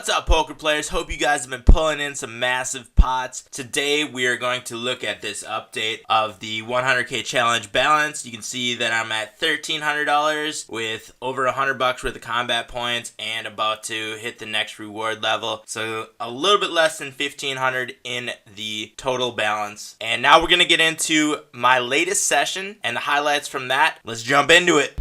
What's up, poker players? Hope you guys have been pulling in some massive pots. Today we are going to look at this update of the 100k challenge balance. You can see that I'm at $1,300 with over $100 worth of combat points and about to hit the next reward level. So a little bit less than 1,500 in the total balance. And now we're going to get into my latest session and the highlights from that. Let's jump into it.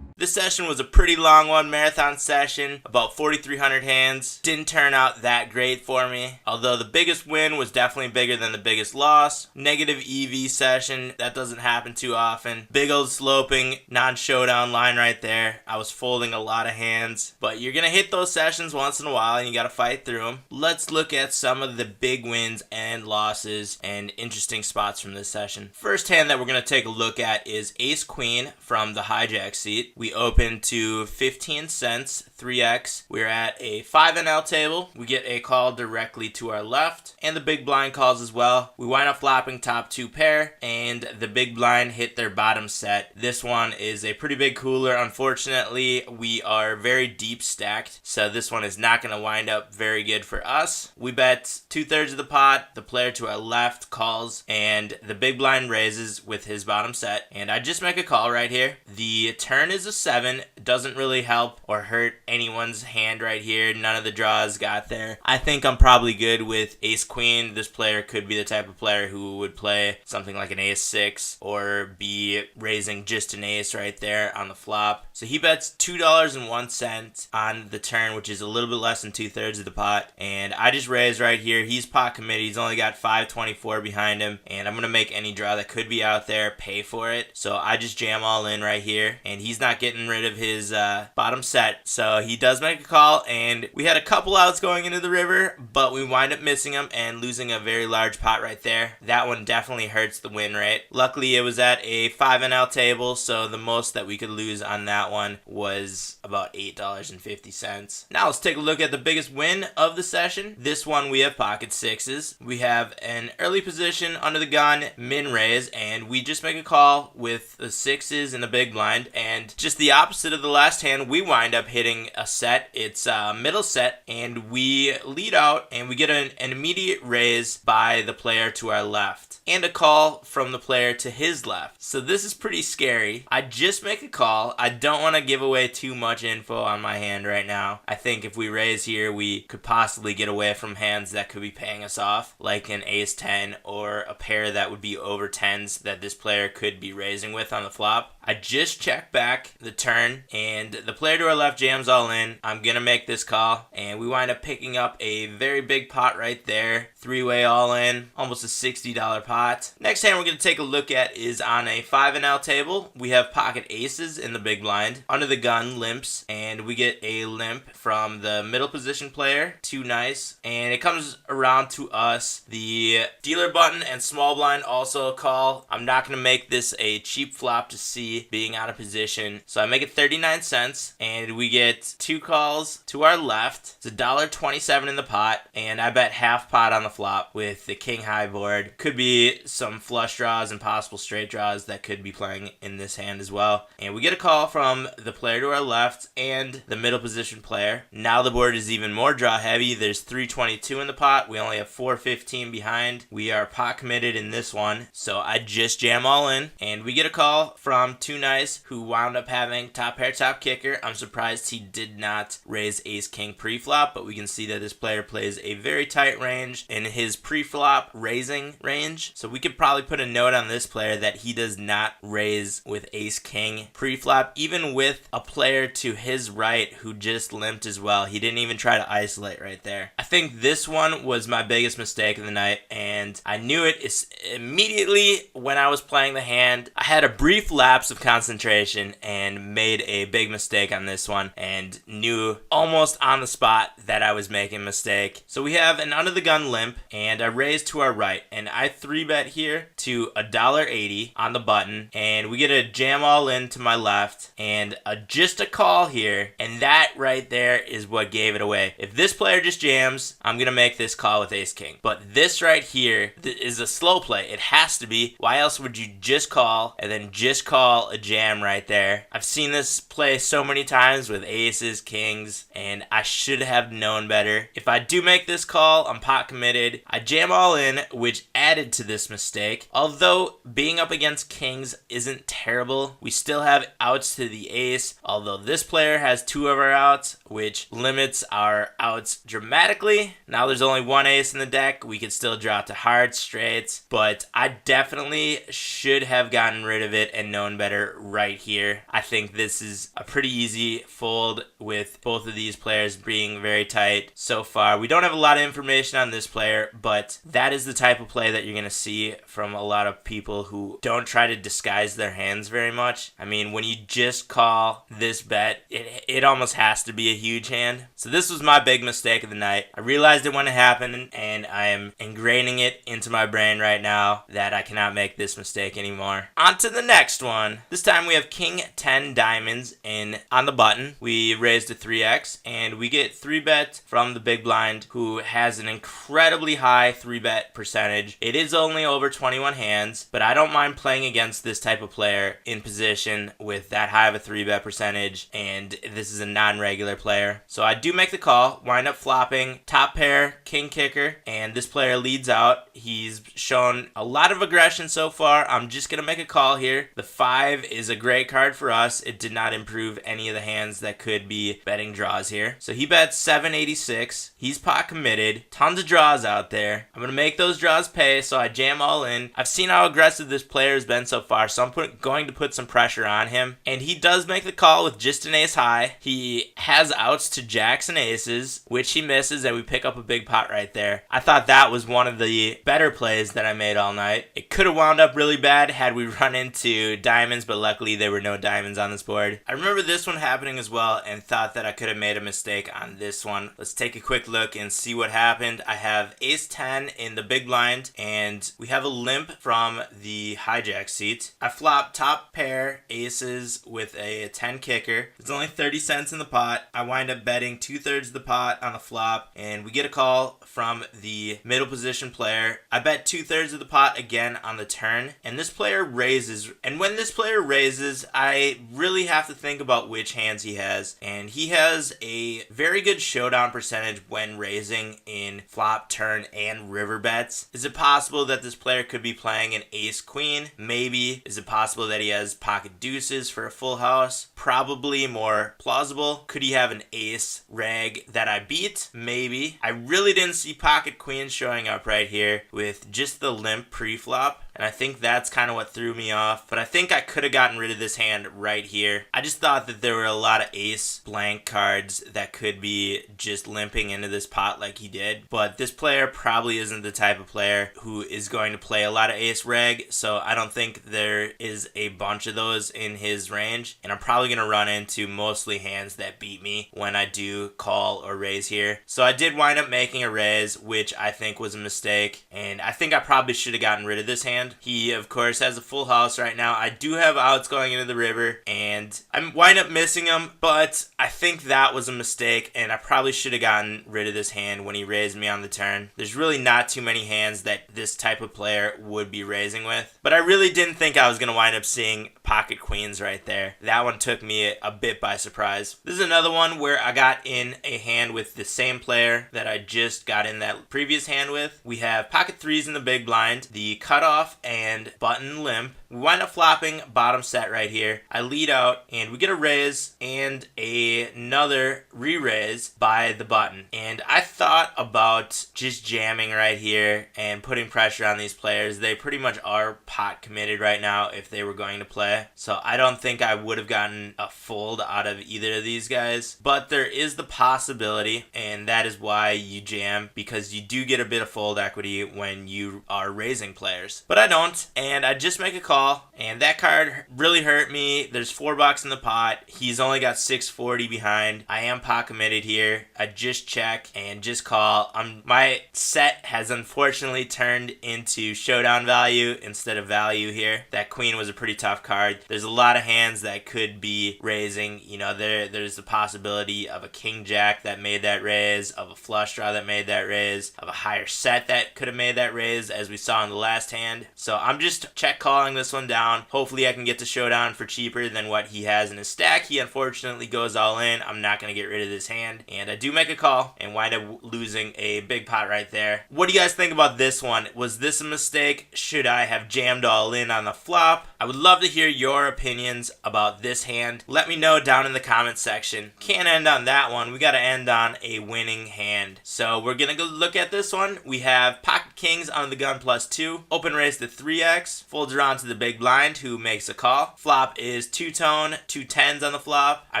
This session was a pretty long one, marathon session, about 4,300 hands. Didn't turn out that great for me, although the biggest win was definitely bigger than the biggest loss. Negative EV session, that doesn't happen too often. Big old sloping, non-showdown line right there. I was folding a lot of hands, but you're gonna hit those sessions once in a while and you gotta fight through them. Let's look at some of the big wins and losses and interesting spots from this session. First hand that we're gonna take a look at is Ace Queen from the hijack seat. We opened to 15 cents, 3x. We're at a 5NL table. We get a call directly to our left, and the big blind calls as well. We wind up flopping top two pair, and the big blind hit their bottom set. This one is a pretty big cooler. Unfortunately, we are very deep stacked, so this one is not going to wind up very good for us. We bet 2/3 of the pot. The player to our left calls, and the big blind raises with his bottom set, and I just make a call right here. The turn is a 7, doesn't really help or hurt anyone's hand right here. None of the draws got there. I think I'm probably good with Ace Queen. This player could be the type of player who would play something like an Ace 6 or be raising just an ace right there on the flop. So he bets $2.01 on the turn, which is a little bit less than 2/3 of the pot. And I just raise right here. He's pot committed. He's only got 524 behind him. And I'm going to make any draw that could be out there pay for it. So I just jam all in right here. And he's not getting rid of his bottom set, so he does make a call, and we had a couple outs going into the river, but we wind up missing them and losing a very large pot right there. That one definitely hurts the win rate. Luckily it was at a 5NL table, so the most that we could lose on that one was about $8.50. Now let's take a look at the biggest win of the session. This one we have pocket sixes. We have an early position under the gun, min raise, and we just make a call with the sixes and the big blind, and just the opposite of the last hand, we wind up hitting a set. It's a middle set, and we lead out, and we get an immediate raise by the player to our left, and a call from the player to his left. So this is pretty scary. I just make a call. I don't want to give away too much info on my hand right now. I think if we raise here, we could possibly get away from hands that could be paying us off, like an ace 10 or a pair that would be over 10s that this player could be raising with on the flop. I just check back the turn, and the player to our left jams all in. I'm going to make this call, and we wind up picking up a very big pot right there. Three-way all in, almost a $60 pot. Next hand we're going to take a look at is on a 5NL table. We have pocket aces in the big blind. Under the gun, limps, and we get a limp from the middle position player. Too nice. And it comes around to us. The dealer button and small blind also call. I'm not going to make this a cheap flop to see being out of position. So I make it 39 cents, and we get two calls to our left. It's $1.27 in the pot, and I bet half pot on the flop with the king high board. Could be some flush draws and possible straight draws that could be playing in this hand as well. And we get a call from the player to our left and the middle position player. Now the board is even more draw heavy. There's 322 in the pot. We only have 415 behind. We are pot committed in this one, so I just jam all in, and we get a call from Too Nice, who wound up having top pair, top kicker. I'm surprised he did not raise ace king pre-flop, but we can see that this player plays a very tight range in his pre-flop raising range. So we could probably put a note on this player that he does not raise with ace king pre-flop, even with a player to his right who just limped as well. He didn't even try to isolate right there. I think this one was my biggest mistake of the night, and I knew it immediately when I was playing the hand. I had a brief lapse of concentration and made a a big mistake on this one and knew almost on the spot that I was making a mistake. So we have an under the gun limp, and I raise to our right, and I 3-bet here to $1.80 on the button, and we get a jam all in to my left, and just a call here, and that right there is what gave it away. If this player just jams, I'm gonna make this call with ace king. But this right here is a slow play. It has to be. Why else would you just call and then just call a jam right there? I've seen this play so many times with aces, kings, and I should have known better. If I do make this call, I'm pot committed. I jam all in, which added to this mistake. Although being up against kings isn't terrible, we still have outs to the ace, although this player has 2 of our outs, which limits our outs dramatically. Now there's only 1 ace in the deck. We could still drop to hearts, straights, but I definitely should have gotten rid of it and known better right here. I think this is a pretty easy fold with both of these players being very tight so far. We don't have a lot of information on this player, but that is the type of play that you're going to see from a lot of people who don't try to disguise their hands very much. I mean, when you just call this bet, it almost has to be a huge hand. So this was my big mistake of the night. I realized it when it happened, and I am ingraining it into my brain right now that I cannot make this mistake anymore. On to the next one. This time we have king 10 diamonds in on the button. We raise to 3x, and we get 3-bet from the big blind, who has an incredibly high 3-bet percentage. It is only over 21 hands, but I don't mind playing against this type of player in position with that high of a 3-bet percentage, and this is a non-regular player. So I do make the call, wind up flopping top pair, king kicker, and this player leads out. He's shown a lot of aggression so far. I'm just going to make a call here. The 5 is a great card for us. It did not improve any of the hands that could be betting draws here. So he bets 786. He's pot committed. Tons of draws out there. I'm going to make those draws pay, so I jam all in. I've seen how aggressive this player has been so far, so I'm going to put some pressure on him. And he does make the call with just an ace high. He has outs to jacks and aces, which he misses, and we pick up a big pot right there. I thought that was one of the better plays that I made all night. It could have wound up really bad had we run into diamonds, but luckily there were no diamonds on this board. I remember this one happening as well and thought that I could have made a mistake on this one. Let's take a quick look and see what happened. I have ace 10 in the big blind, and we have a limp from the hijack seat. I flop top pair aces with a 10 kicker. There's only 30 cents in the pot. I wind up betting 2/3 of the pot on the flop, and we get a call from the middle position player. I bet 2/3 of the pot again on the turn, and this player raises. And when this player raises, I really have to think about which hands he has, and he has a very good showdown percentage when raising in flop, turn, and river bets. Is it possible that this player could be playing an ace queen? Maybe. Is it possible that he has pocket deuces for a full house? Probably more plausible. Could he have an ace reg that I beat? Maybe. I really didn't see pocket queens showing up right here with just the limp pre-flop, and I think that's kind of what threw me off. But I think I could have gotten rid of this hand right here. I just thought that there were a lot of ace blank cards that could be just limping into this pot like he did. But this player probably isn't the type of player who is going to play a lot of ace reg, so I don't think there is a bunch of those in his range. And I'm probably going to run into mostly hands that beat me when I do call or raise here. So I did wind up making a raise, which I think was a mistake. And I think I probably should have gotten rid of this hand. He, of course, has a full house right now. I do have outs going into the river, and I wind up missing him, but I think that was a mistake, and I probably should have gotten rid of this hand when he raised me on the turn. There's really not too many hands that this type of player would be raising with, but I really didn't think I was going to wind up seeing pocket queens right there. That one took me a bit by surprise. This is another one where I got in a hand with the same player that I just got in that previous hand with. We have pocket threes in the big blind, the cutoff and button limp. We wind up flopping bottom set right here. I lead out, and we get a raise and another re-raise by the button. And I thought about just jamming right here and putting pressure on these players. They pretty much are pot committed right now if they were going to play. So I don't think I would have gotten a fold out of either of these guys. But there is the possibility, and that is why you jam, because you do get a bit of fold equity when you are raising players. But I don't, and I just make a call call, and that card really hurt me. There's $4 in the pot. He's only got 640 behind. I am pot committed here. I just check and just call. My set has unfortunately turned into showdown value instead of value here. That queen was a pretty tough card. There's a lot of hands that could be raising. You know, there's the possibility of a king jack that made that raise, of a flush draw that made that raise, of a higher set that could have made that raise, as we saw in the last hand. So I'm just check calling this one down. Hopefully I can get to showdown for cheaper than what he has in his stack. He unfortunately goes all in. I'm not going to get rid of this hand, and I do make a call and wind up losing a big pot right there. What do you guys think about this one? Was this a mistake? Should I have jammed all in on the flop? I would love to hear your opinions about this hand. Let me know down in the comments section. Can't end on that one. We got to end on a winning hand. So we're going to go look at this one. We have pocket kings on the gun +2. Open raise to 3x. Folds around to the big blind, who makes a call. Flop is two-tone, 2 10s on the flop. I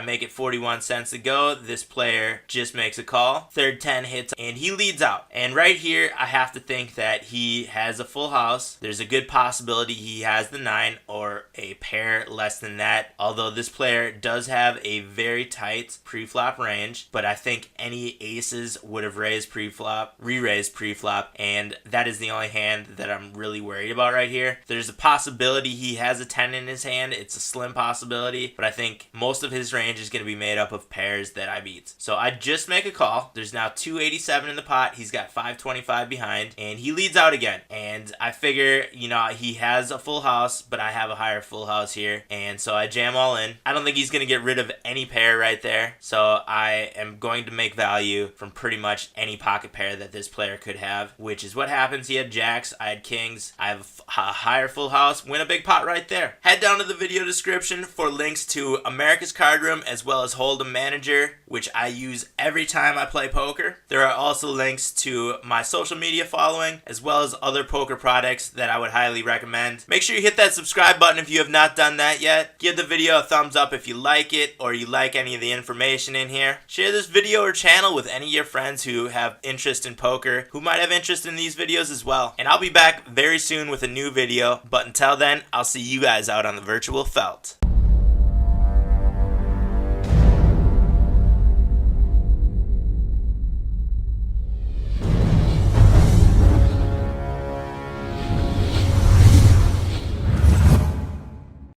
make it 41 cents to go. This player just makes a call. Third 10 hits, and he leads out. And right here, I have to think that he has a full house. There's a good possibility he has the 9 or a pair less than that. Although this player does have a very tight pre-flop range, but I think any aces would have raised pre-flop, re-raised pre-flop, and that is the only hand that I'm really worried about right here. There's a possibility he has a 10 in his hand. It's a slim possibility, but I think most of his range is going to be made up of pairs that I beat. So I just make a call. There's now 287 in the pot. He's got 525 behind, and he leads out again. And I figure, you know, he has a full house, but I have a higher full house here, and so I jam all in. I don't think he's going to get rid of any pair right there, so I am going to make value from pretty much any pocket pair that this player could have, which is what happens. He had jacks, I had kings, I have a higher full house, win a big pot right there. Head down to the video description for links to America's Card Room as well as Hold'em Manager, which I use every time I play poker. There are also links to my social media following as well as other poker products that I would highly recommend. Make sure you hit that subscribe button if you have not done that yet. Give the video a thumbs up if you like it or you like any of the information in here. Share this video or channel with any of your friends who have interest in poker, who might have interest in these videos as well. And I'll be back very soon with a new video, but until then, I'll see you guys out on the virtual felt.